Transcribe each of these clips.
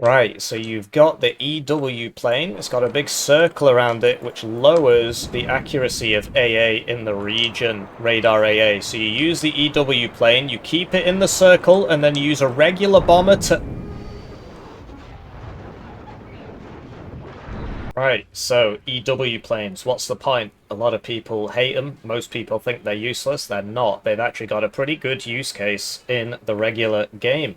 Right, so you've got the EW plane. It's got a big circle around it, which lowers the accuracy of AA in the region, radar AA. So you use the EW plane, you keep it in the circle, and then you use a regular bomber to... Right, so EW planes, what's the point? A lot of people hate them. Most people think they're useless. They're not. They've actually got a pretty good use case in the regular game.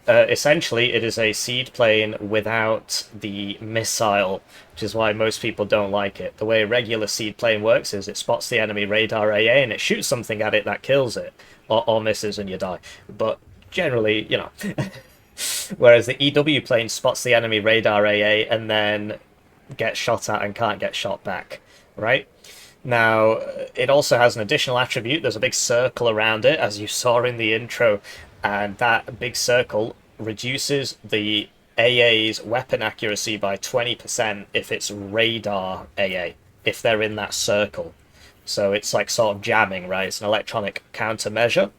Essentially, it is a seed plane without the missile, which is why most people don't like it. The way a regular seed plane works is it spots the enemy radar AA and it shoots something at it that kills it, or misses and you die. But generally, you know. Whereas the EW plane spots the enemy radar AA and then gets shot at and can't get shot back, right? Now, it also has an additional attribute. There's a big circle around it, as you saw in the intro, and that big circle reduces the AA's weapon accuracy by 20% if it's radar AA, if they're in that circle. So it's like sort of jamming, right? It's an electronic countermeasure.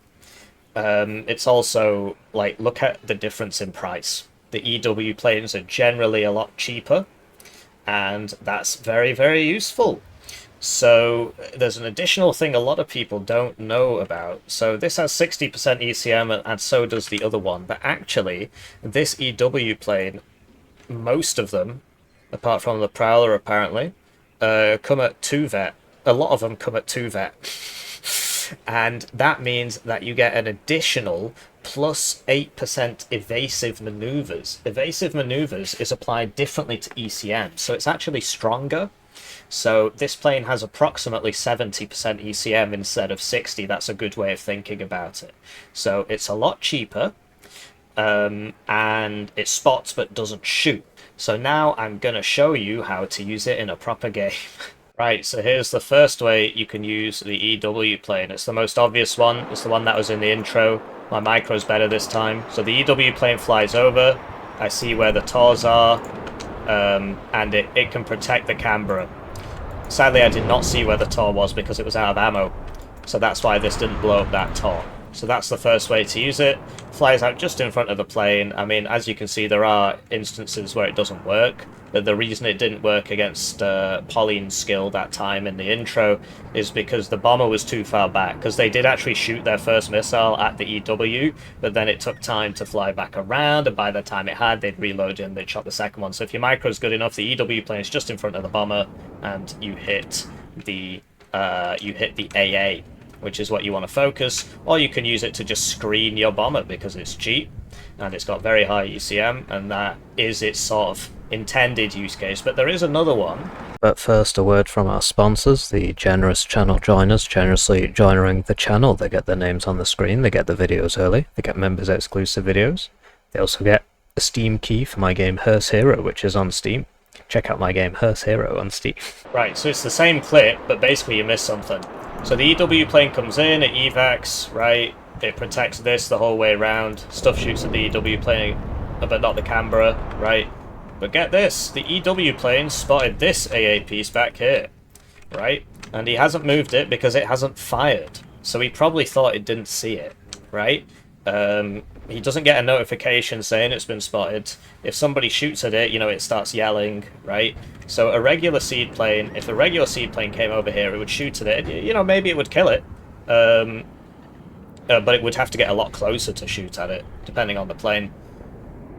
It's also, like, look at the difference in price. The EW planes are generally a lot cheaper, and that's very, very useful. So there's an additional thing a lot of people don't know about. So this has 60% ECM and so does the other one. But actually, this EW plane, most of them, apart from the Prowler apparently, come at 2 vet. A lot of them come at 2 vet. And that means that you get an additional plus 8% evasive maneuvers. Evasive maneuvers is applied differently to ECM, so it's actually stronger. So this plane has approximately 70% ECM instead of 60. That's a good way of thinking about it. So it's a lot cheaper, and it spots but doesn't shoot. So now I'm going to show you how to use it in a proper game. Right, so here's the first way you can use the EW plane. It's the most obvious one. It's the one that was in the intro. My micro's better this time. So the EW plane flies over. I see where the TORs are, and it can protect the Canberra. Sadly, I did not see where the TOR was because it was out of ammo. So that's why this didn't blow up that TOR. So that's the first way to use it. Flies out just in front of the plane. I mean, as you can see, there are instances where it doesn't work. But the reason it didn't work against Pauline's skill that time in the intro is because the bomber was too far back. Because they did actually shoot their first missile at the EW, but then it took time to fly back around, and by the time it had, they'd reload and they'd shot the second one. So if your micro's good enough, the EW plane is just in front of the bomber, and you hit the AA, which is what you want to focus, or you can use it to just screen your bomber because it's cheap and it's got very high ECM, and that is its sort of intended use case. But there is another one. But first, a word from our sponsors, the generous channel joiners, generously joining the channel. They get their names on the screen, they get the videos early, they get members exclusive videos. They also get a Steam key for my game Hearse Hero, which is on Steam. Check out my game Hearse Hero on Steam. Right, so it's the same clip, but basically you miss something. So the EW plane comes in, it evacs, right? It protects this the whole way around. Stuff shoots at the EW plane, but not the Canberra, right? But get this, the EW plane spotted this AA piece back here, right? And he hasn't moved it because it hasn't fired. So he probably thought it didn't see it, right? He doesn't get a notification saying it's been spotted. If somebody shoots at it, you know, it starts yelling, right? So a regular seed plane, if a regular seed plane came over here, it would shoot at it. You know, maybe it would kill it. But it would have to get a lot closer to shoot at it, depending on the plane.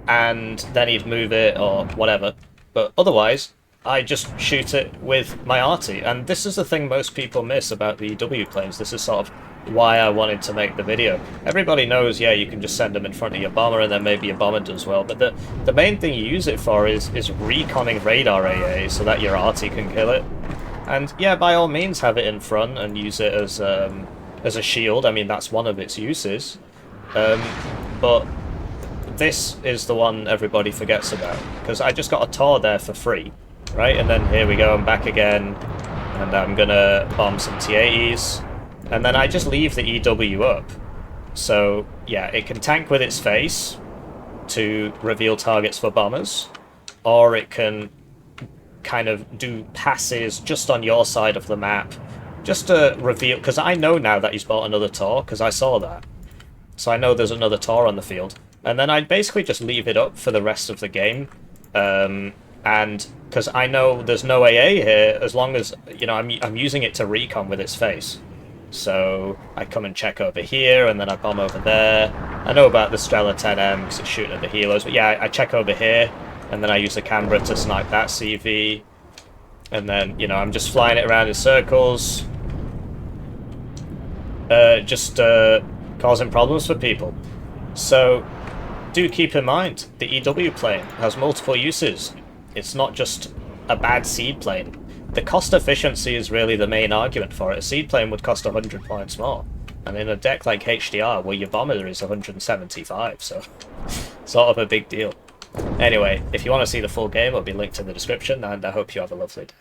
And then he'd move it or whatever. But otherwise, I just shoot it with my arty. And this is the thing most people miss about the EW planes. This is sort of why I wanted to make the video. Everybody knows, yeah, you can just send them in front of your bomber and then maybe your bomber does well. But the main thing you use it for is reconning radar AA so that your arty can kill it. And yeah, by all means have it in front and use it as a shield. I mean, that's one of its uses. But this is the one everybody forgets about, because I just got a TOR there for free, right? And then here we go, I'm back again, and I'm gonna bomb some T-80s, and then I just leave the EW up. So yeah, it can tank with its face to reveal targets for bombers, or it can kind of do passes just on your side of the map, just to reveal, because I know now that he's bought another TOR, because I saw that. So I know there's another TOR on the field. and then I'd basically just leave it up for the rest of the game. And because I know there's no AA here, as long as, you know, I'm using it to recon with its face. So I come and check over here, and then I bomb over there. I know about the Strela 10M because it's shooting at the helos, but yeah, I check over here, and then I use the camera to snipe that CV. And then, you know, I'm just flying it around in circles. Just causing problems for people. So do keep in mind, the EW plane has multiple uses. It's not just a bad seed plane. The cost efficiency is really the main argument for it. A seed plane would cost 100 points more. And in a deck like HDR, where your bomber is 175, so sort of a big deal. Anyway, if you want to see the full game, it'll be linked in the description, and I hope you have a lovely day.